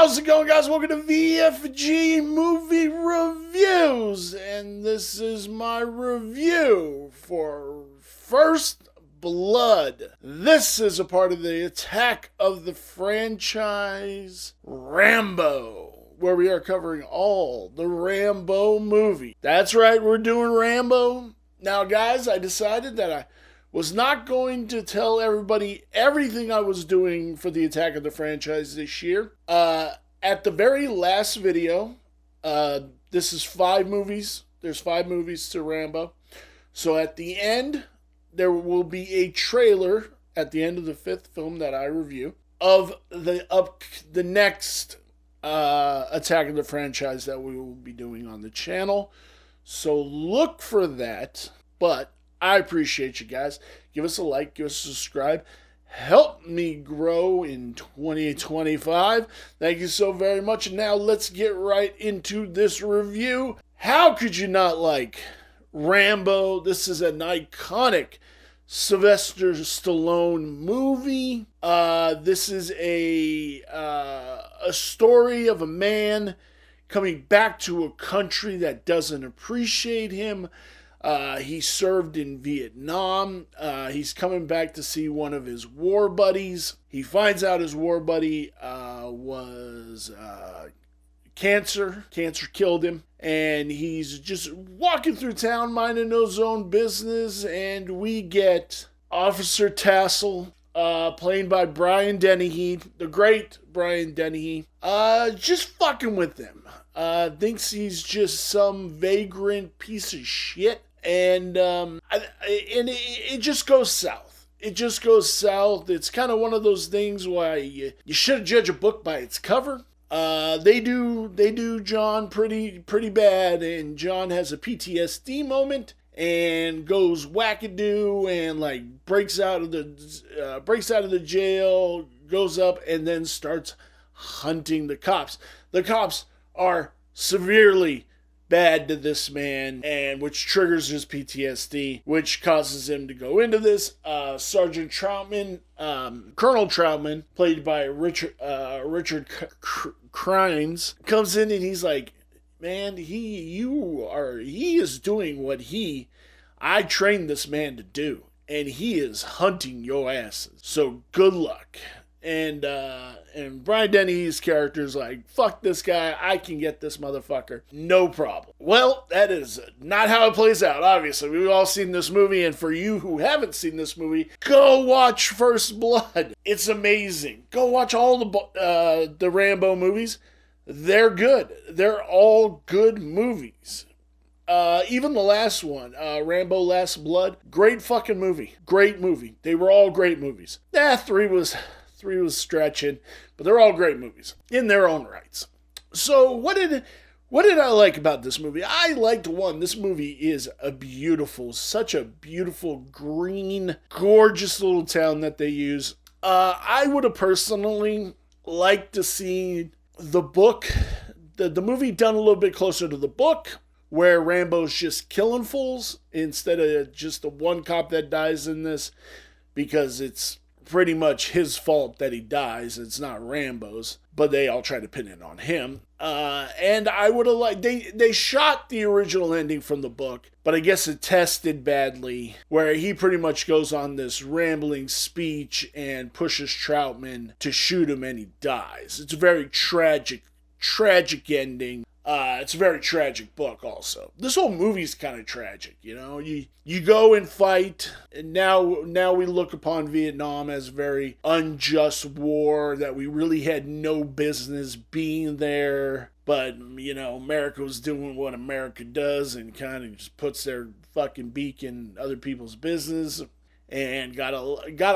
How's it going, guys? Welcome to VFG Movie Reviews, and this is my review for First Blood. This is a part of the attack of the franchise Rambo, where we are covering all the Rambo movie. That's right, we're doing Rambo. Now, guys, I decided that I was not going to tell everybody everything I was doing for the attack of the franchise this year. At the very last video, this is 5 movies. There's 5 movies to Rambo. So at the end, there will be a trailer at the end of the 5th film that I review of the next attack of the franchise that we will be doing on the channel. So look for that. But I appreciate you guys. Give us a like, give us a subscribe. Help me grow in 2025. Thank you so very much. And now let's get right into this review. How could you not like Rambo? This is an iconic Sylvester Stallone movie. This is a story of a man coming back to a country that doesn't appreciate him. He served in Vietnam. He's coming back to see one of his war buddies. He finds out his war buddy was cancer. Cancer killed him. And he's just walking through town, minding his own business. And we get Officer Tassel, played by Brian Dennehy, the great Brian Dennehy, just fucking with him. Thinks he's just some vagrant piece of shit. And it just goes south. It just goes south. It's kind of one of those things why you shouldn't judge a book by its cover. They do John pretty bad, and John has a PTSD moment and goes wackadoo and like breaks out of the jail, goes up and then starts hunting the cops. The cops are severely bad to this man, and which triggers his PTSD, which causes him to go into this. Sergeant Troutman, Colonel Troutman, played by Richard Crines, comes in and he's like, "Man, he is doing what I trained this man to do, and he is hunting your asses. So good luck." And Brian Dennehy's character is like, "Fuck this guy, I can get this motherfucker, no problem." Well, that is not how it plays out, obviously. We've all seen this movie, and for you who haven't seen this movie, go watch First Blood. It's amazing. Go watch all the Rambo movies. They're good. They're all good movies. Even the last one, Rambo Last Blood, great fucking movie. Great movie. They were all great movies. 3 was stretching, but they're all great movies in their own rights. So what did I like about this movie? I liked one. This movie is such a beautiful, green, gorgeous little town that they use. I would have personally liked to see the book, the movie done a little bit closer to the book, where Rambo's just killing fools instead of just the one cop that dies in this, because it's pretty much his fault that he dies. It's not Rambo's, but they all try to pin it on him. And I would have liked, they shot the original ending from the book, but I guess it tested badly, where he pretty much goes on this rambling speech and pushes Troutman to shoot him, and he dies. It's a very tragic ending. It's a very tragic book also. This whole movie's kind of tragic, you know. You go and fight, and now we look upon Vietnam as a very unjust war that we really had no business being there. But, you know, America was doing what America does and kind of just puts their fucking beak in other people's business. And got a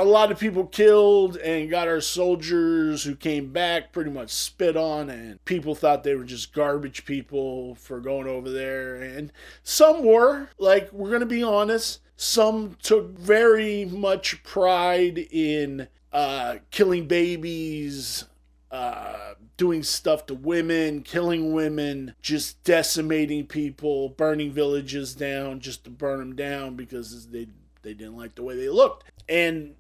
lot of people killed, and got our soldiers who came back pretty much spit on, and people thought they were just garbage people for going over there. And some were, like, we're going to be honest, some took very much pride in killing babies, doing stuff to women, killing women, just decimating people, burning villages down just to burn them down because they didn't like the way they looked. And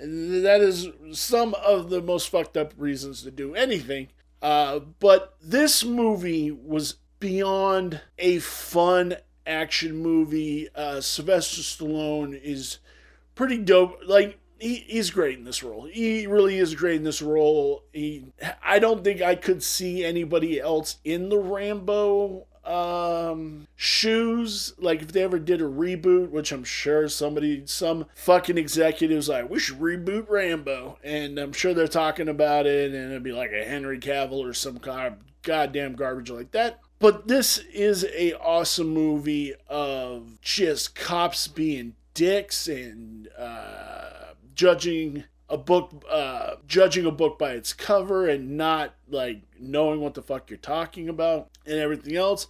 that is some of the most fucked up reasons to do anything. But this movie was beyond a fun action movie. Sylvester Stallone is pretty dope. Like, he's great in this role. He really is great in this role. I don't think I could see anybody else in the Rambo shoes. Like, if they ever did a reboot, which I'm sure some fucking executives like, we should reboot Rambo, and I'm sure they're talking about it, and it'd be like a Henry Cavill or some kind of goddamn garbage like that. But this is a awesome movie of just cops being dicks and judging a book by its cover and not like knowing what the fuck you're talking about and everything else.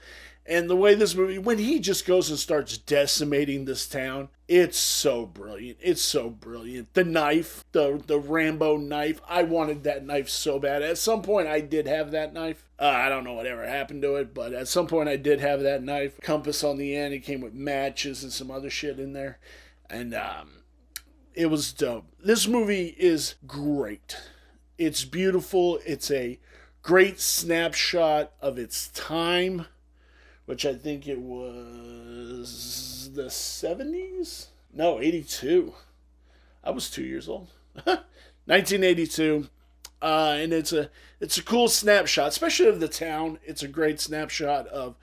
And the way this movie, when he just goes and starts decimating this town, it's so brilliant. It's so brilliant. The knife, the Rambo knife, I wanted that knife so bad. At some point, I did have that knife. I don't know whatever happened to it, but at some point, I did have that knife. Compass on the end. It came with matches and some other shit in there. And it was dope. This movie is great. It's beautiful. It's a great snapshot of its time, which I think it was the 70s? No, 82. I was 2 years old. 1982. And it's a cool snapshot, especially of the town. It's a great snapshot of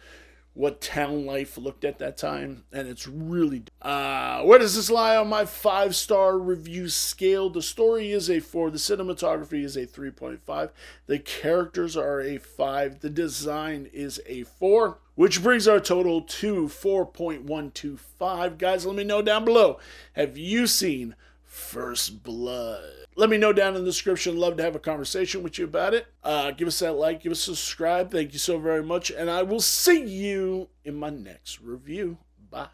what town life looked at that time, and it's really where does this lie on my 5-star review scale? The story is a 4, the cinematography is a 3.5, the characters are a 5, the design is a 4, which brings our total to 4.125. Guys, let me know down below, have you seen First Blood? Let me know down in the description. Love to have a conversation with you about it. Give us that like, give us a subscribe. Thank you so very much. And I will see you in my next review. Bye.